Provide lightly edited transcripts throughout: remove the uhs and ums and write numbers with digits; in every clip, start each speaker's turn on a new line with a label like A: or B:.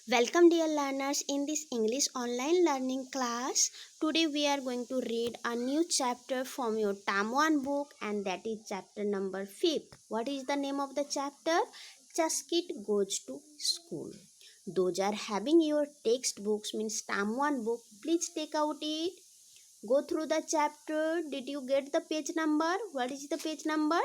A: Welcome dear learners in this English online learning class. Today we are going to read a new chapter from your Term 1 book, and that is chapter number 5. What is the name of the chapter? Chaskit Goes to School. Those are having your textbooks means Term 1 book. Please take out it. Go through the chapter. Did you get the page number? What is the page number?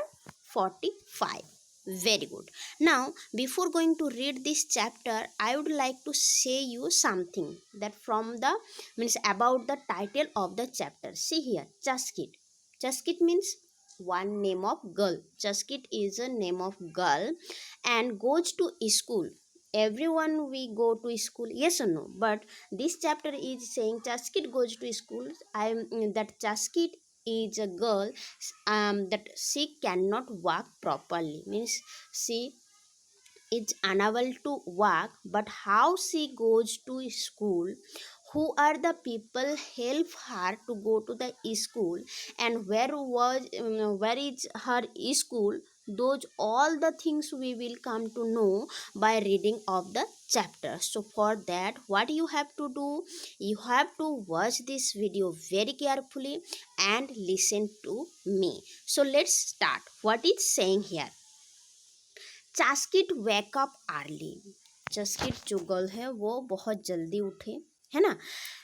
A: 45. Very good. Now, before going to read this chapter, I would like to say you something that from the means about the title of the chapter. See here, Chaskit. Chaskit means one name of girl. Chaskit is a name of girl and goes to school. Everyone we go to school, yes or no? But this chapter is saying Chaskit goes to school. That Chaskit is a girl that she cannot walk properly, means she is unable to walk, but how she goes to school, who are the people help her to go to the school, and where is her school, those all the things we will come to know by reading of the chapter. So for that, what you have to do, you have to watch this video very carefully and listen to me. So let's start. What is saying here? Chaskit wake up early. Chaskit जो girl है वो बहुत जल्दी उठे, है ना.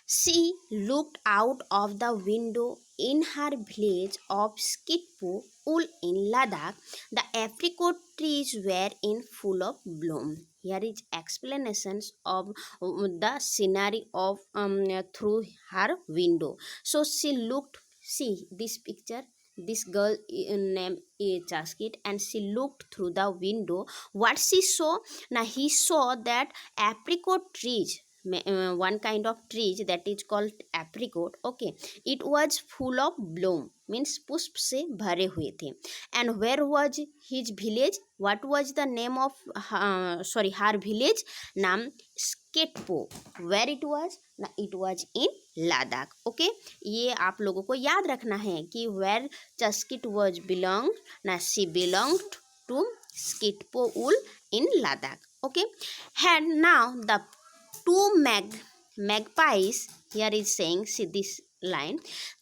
A: She looked out of the window in her village of स्किटपो उल in Ladakh. The apricot trees were in full of bloom. Here is explanations of the scenery of through her window. So she looked, see this picture, this girl named Chaskit, and she looked through the window. What she saw? Now he saw that apricot trees, one kind of trees that is called apricot. Okay, it was full of bloom, means पुष्प से भरे हुए थे. And where was his village? What was the name of her village? नाम स्केटपो. Where it was? ना it was in Ladakh. Okay, ये आप लोगों को याद रखना है कि where Chaskit was belonged, ना she belonged to Skitpo Ul in Ladakh. Okay, and now the two magpies, here is saying, see this line,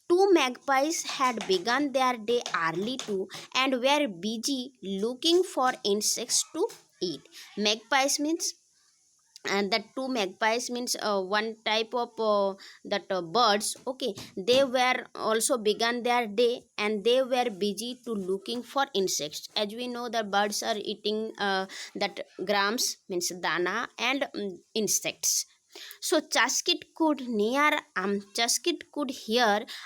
A: two magpies had begun their day early too and were busy looking for insects to eat. Magpies means, and that two magpies means one type of that birds. Okay, they were also began their day and they were busy to looking for insects. As we know, the birds are eating that grams means dana and insects. So Chaskit could hear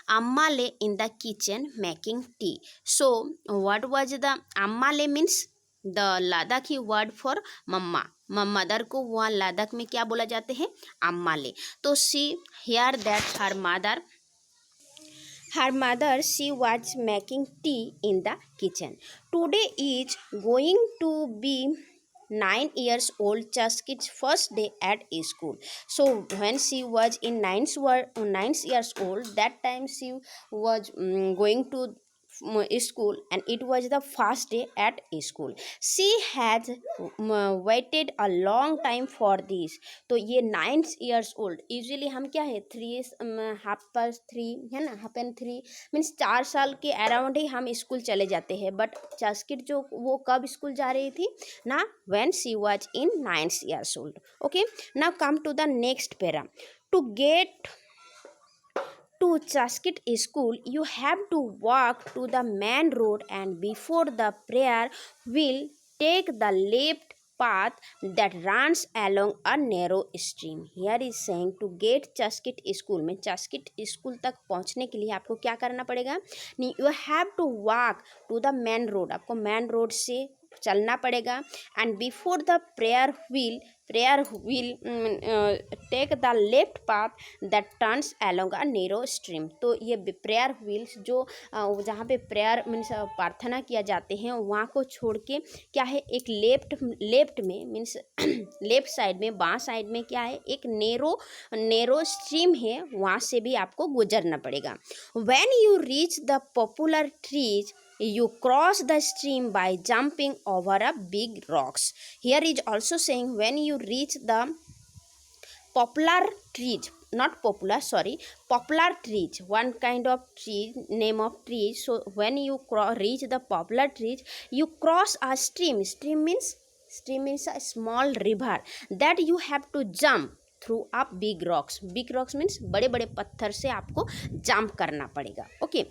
A: Ammale in the kitchen making tea. So what was the Ammale means? The Ladakhi word for mama. Mother को वहाँ लद्दाख में क्या बोला जाते हैं? अम्माले. तो see here that her mother she was making tea in the kitchen. Today is going to be 9 years old Chaskit's first day at school. So when she was in 9 years old, that time she was going to school, and it was the first day at school. She had waited a long time for this. तो ये 9 years old, usually हम क्या है 3 है ना, half and 3 means 4 साल के around ही हम स्कूल चले जाते हैं. बट चास्किट जो वो कब स्कूल जा रही थी ना, when she was in 9 years old. Okay, now come to the next para. To get to Chaskit school, you have to walk to the main road, and before the prayer will take the left path that runs along a narrow stream. Here is saying to get Chaskit school में Chaskit school तक पहुँचने के लिए आपको क्या करना पड़ेगा? You have to walk to the main road. आपको main road से चलना पड़ेगा. And before the prayer will take the left path that turns along a narrow stream. तो ये प्रेयर व्हील्स जो जहाँ पे प्रेयर मीन्स प्रार्थना किया जाते हैं वहाँ को छोड़ के क्या है, एक लेफ्ट में मीन्स लेफ्ट साइड में, बाँ साइड में क्या है, एक नेरो स्ट्रीम है, वहाँ से भी आपको गुजरना पड़ेगा. When you reach the popular trees, you cross the stream by jumping over a big rocks. Here is also saying when you reach the Poplar trees, not popular, sorry, poplar trees, one kind of tree, name of tree. So when you reach the poplar trees, you cross a stream. Stream means a small river that you have to jump through up big rocks. Big rocks means बड़े बड़े पत्थर से आपको jump करना पड़ेगा. Okay,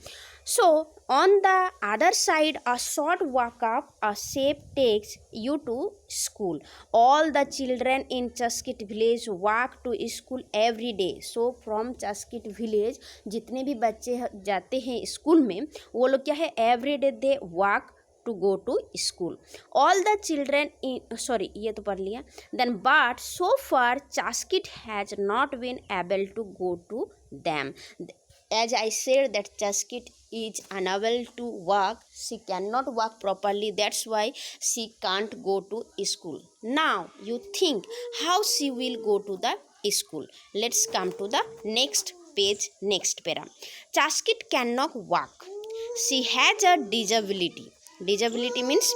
A: so on the other side a short walk up a shape takes you to school. All the children in Chaskit village walk to school every day. So from Chaskit village जितने भी बच्चे जाते हैं स्कूल में, वो लोग क्या है, every day they walk to go to school. All the children in, sorry, ये तो पढ़ लिया. Then but so far Chaskit has not been able to go to them. As I said that Chaskit is unable to walk. She cannot walk properly. That's why she can't go to school. Now you think how she will go to the school. Let's come to the next page, next para. Chaskit cannot walk. She has a disability. Disability means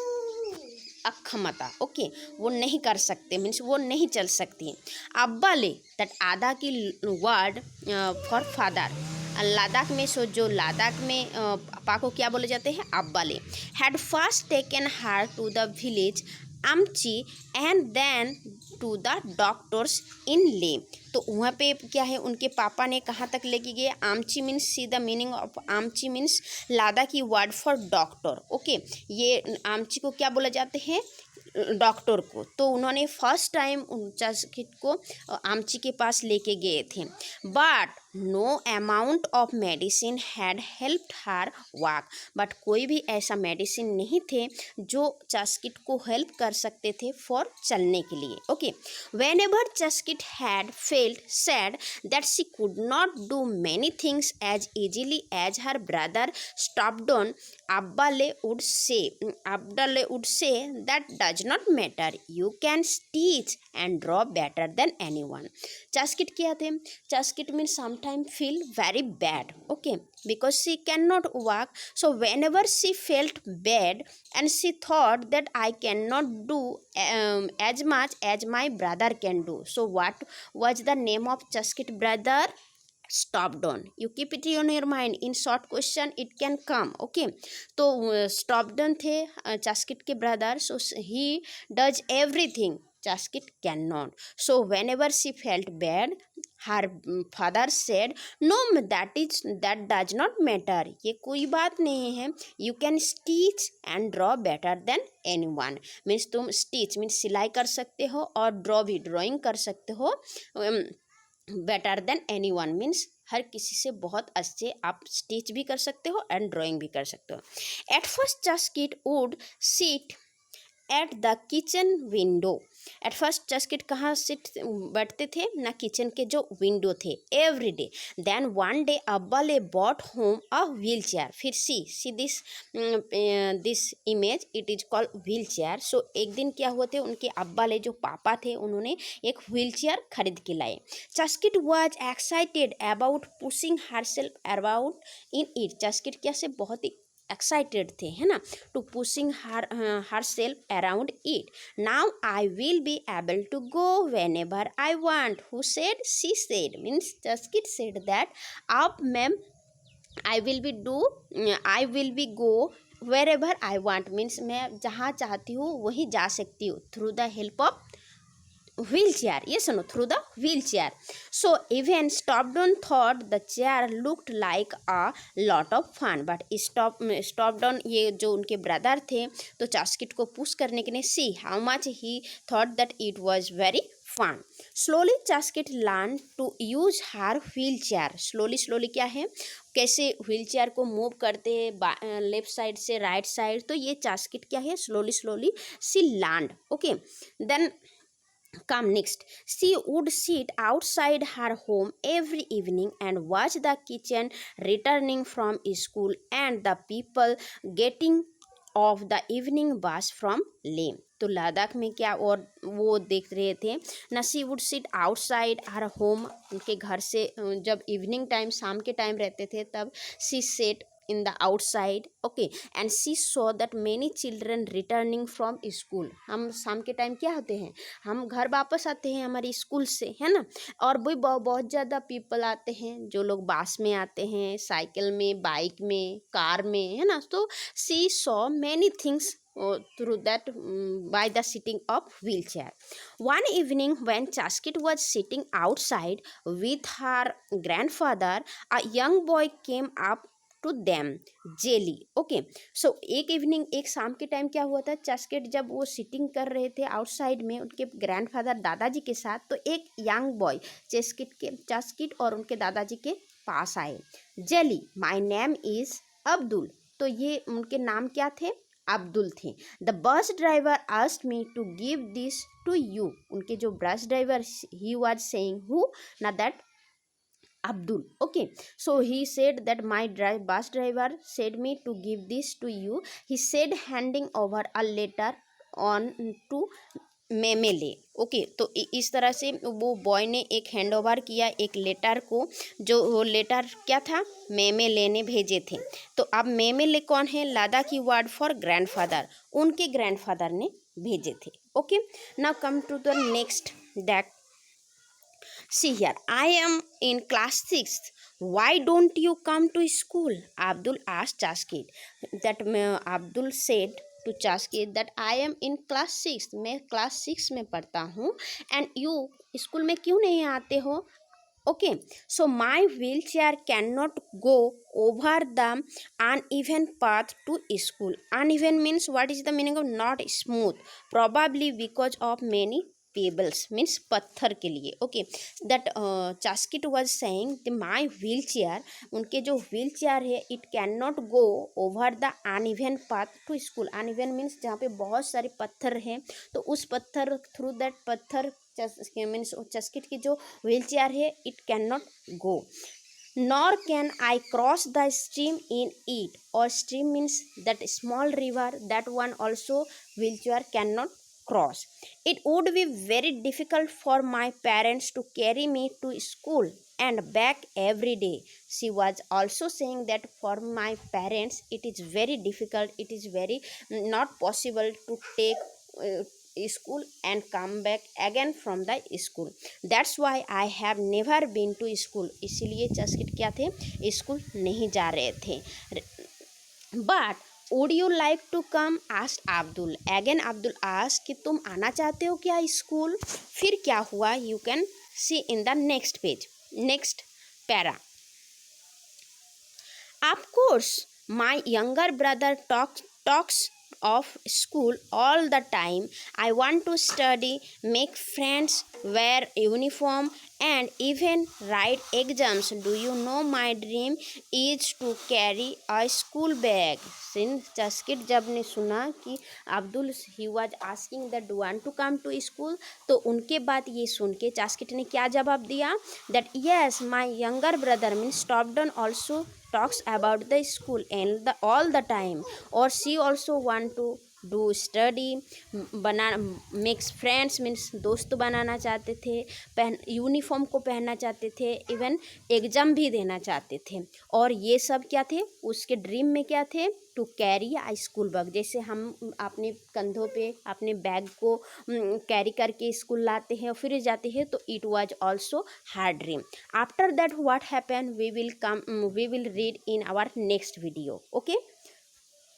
A: अक्षमता. Okay, वो नहीं कर सकते, means वो नहीं चल सकती. अब्बाले that आधा की वर्ड फॉर फादर. लद्दाख में, सो जो लद्दाख में पापा को क्या बोले जाते हैं, Abdale. Had first taken her to the village amchi and then to the doctors in Leh. तो वहाँ पे क्या है, उनके पापा ने कहाँ तक लेके गए. आमची means, see the meaning of आमची मीन्स लादा की वर्ड फॉर डॉक्टर. ओके, ये आमची को क्या बोला जाते हैं, डॉक्टर को. तो उन्होंने फर्स्ट टाइम चास्किट को आमची के पास लेके गए थे. But no amount of medicine had helped her walk. But कोई भी ऐसा मेडिसिन नहीं थे जो चास्किट को हेल्प कर सकते थे फॉर चलने के लिए. Okay, whenever Chaskit had felt sad that she could not do many things as easily as her brother Stobdan, Abdale would say that does not matter. You can stitch and draw better than anyone. Chaskit क्या थे, Chaskit means sometimes feel very bad. Okay, because she cannot walk. So whenever she felt bad and she thought that I cannot do as much as my brother can do. So what was the name of Chaskit brother? Stopdon. You keep it in your mind. In short question it can come. Okay, तो Stopdon थे चास्किट के brother. So he does everything Chaskit cannot. So whenever she felt bad, her father said, no, that does not matter. ये कोई बात नहीं है. You can stitch and draw better than anyone. Means तुम stitch means सिलाई कर सकते हो और draw भी ड्राइंग कर सकते हो. Better than anyone means her किसी से बहुत अच्छे आप स्टिच भी कर सकते हो एंड ड्राइंग भी कर सकते हो. At first Chaskit would sit at the kitchen window. At first Chaskit कहाँ सिट बैठते थे ना, किचन के जो विंडो थे, every day. Then one day Abdale bought home a wheelchair. फिर see this image, it is called wheelchair. So एक दिन क्या हुआ थे, उनके अब्बाले जो पापा थे उन्होंने एक व्हील चेयर खरीद के लाए. Chaskit was excited about pushing herself about in it. Chaskit क्या से बहुत ही एक्साइटेड थे, है ना, to pushing herself around it. Now I will be able to go whenever I want. Who said, she said. Means Chaskit said that अब ma'am I will be go wherever I want. Means मैं जहाँ चाहती हूँ वहीं जा सकती हूँ through the help of wheelchair. Yes or no? Through the wheelchair. So even Stopdon thought the chair looked like a lot of fun. But Stopdon ये जो उनके ब्रदर थे तो चास्किट को पुश करने के लिए, see how much he thought that it was very fun. Slowly चास्किट learned to use her wheelchair. Slowly क्या है, कैसे व्हील चेयर को मूव करते हैं लेफ्ट साइड से राइट साइड. तो ये चास्किट क्या है, slowly she learned. Okay, then come next. She would sit outside her home every evening and watch the kitchen returning from school and the people getting off the evening bus from Leh. तो लद्दाख में क्या और वो देख रहे थे ना, she would sit outside her home. उनके घर से जब इवनिंग टाइम, शाम के टाइम रहते थे तब सी set in the outside, okay, and she saw that many children returning from school. हम शाम के टाइम क्या होते हैं, हम घर वापस आते हैं हमारी स्कूल से, है ना, और भी बहुत ज़्यादा पीपल आते हैं, जो लोग बस में आते हैं, साइकिल में, बाइक में, कार में, है ना. तो she saw many things through that by the sitting of wheelchair. One evening when Chaskit was sitting outside with her grandfather, a young boy came up to them जेली. Okay, so एक evening, एक शाम के time क्या हुआ था, चस्किट जब वो सिटिंग कर रहे थे आउटसाइड में उनके ग्रैंडफादर दादाजी के साथ, तो एक यंग बॉय चस्किट और उनके दादाजी के पास आए. Jelly, my name is Abdul. तो ये उनके नाम क्या थे, अब्दुल थे. The bus driver asked me to give this to you. उनके जो bus driver, he was saying हु, ना that Abdul. Okay, so he said that my bus driver said me to give this to you. He said, handing over a letter on to मेमेले. Okay, तो इस तरह से वो boy ने एक हैंड ओवर किया एक लेटर को, जो वो लेटर क्या था, मेमेले ने भेजे थे. तो अब मेमेले कौन है, लद्दाखी वर्ड फॉर ग्रैंडफादर, उनके ग्रैंडफादर ने भेजे थे. Okay, now come to the next that. See here, I am in class 6th. Why don't you come to school? Abdul asked Chaskit. That Abdul said to Chaskit that I am in class 6th. मैं class 6 में पढ़ता हूँ. And you school में क्यों नहीं आते हो? Okay, so my wheelchair cannot go over the uneven path to school. Uneven means, what is the meaning of not smooth? Probably because of many pebbles means पत्थर के लिए. Okay, that Chaskit was saying my wheelchair, उनके जो wheelchair है, it can not go over the uneven path to school. Uneven means जहाँ पे बहुत सारे पत्थर हैं, तो उस पत्थर थ्रू दैट पत्थर मीन्स चास्किट की जो व्हील चेयर है, it can not go. Nor can I cross the stream in it. Or stream means that small river, that one also wheelchair cannot cross. It would be very difficult for my parents to carry me to school and back every day. She was also saying that for my parents it is very difficult, it is very not possible to take school and come back again from the school. That's why I have never been to school. इसीलिए चस्किट क्या थे, school नहीं जा रहे थे. But would you like to come? asked Abdul. Again Abdul asked कि तुम आना चाहते हो क्या स्कूल. फिर क्या हुआ, you can see in the next page, next para. Of course, my younger brother talks of school all the time. I want to study, make friends, wear uniform, and even write exams. Do you know my dream is to carry a school bag? Since Chaskit जब ने सुना कि Abdul he was asking that want to come to school, तो उनके बाद ये सुन के चास्किट ने क्या जवाब दिया, that yes my younger brother means Stobdan also talks about the school and all the time, or she also want to do study, बना मेक्स फ्रेंड्स मीन्स दोस्त बनाना चाहते थे, यूनिफॉर्म को पहनना चाहते थे, इवन एग्ज़ाम भी देना चाहते थे. और ये सब क्या थे, उसके ड्रीम में क्या थे, to carry a school bag. जैसे हम अपने कंधों पे अपने बैग को कैरी करके स्कूल लाते हैं और फिर जाते हैं, तो it was also her dream. After that what happen, we will read in our next video. Okay.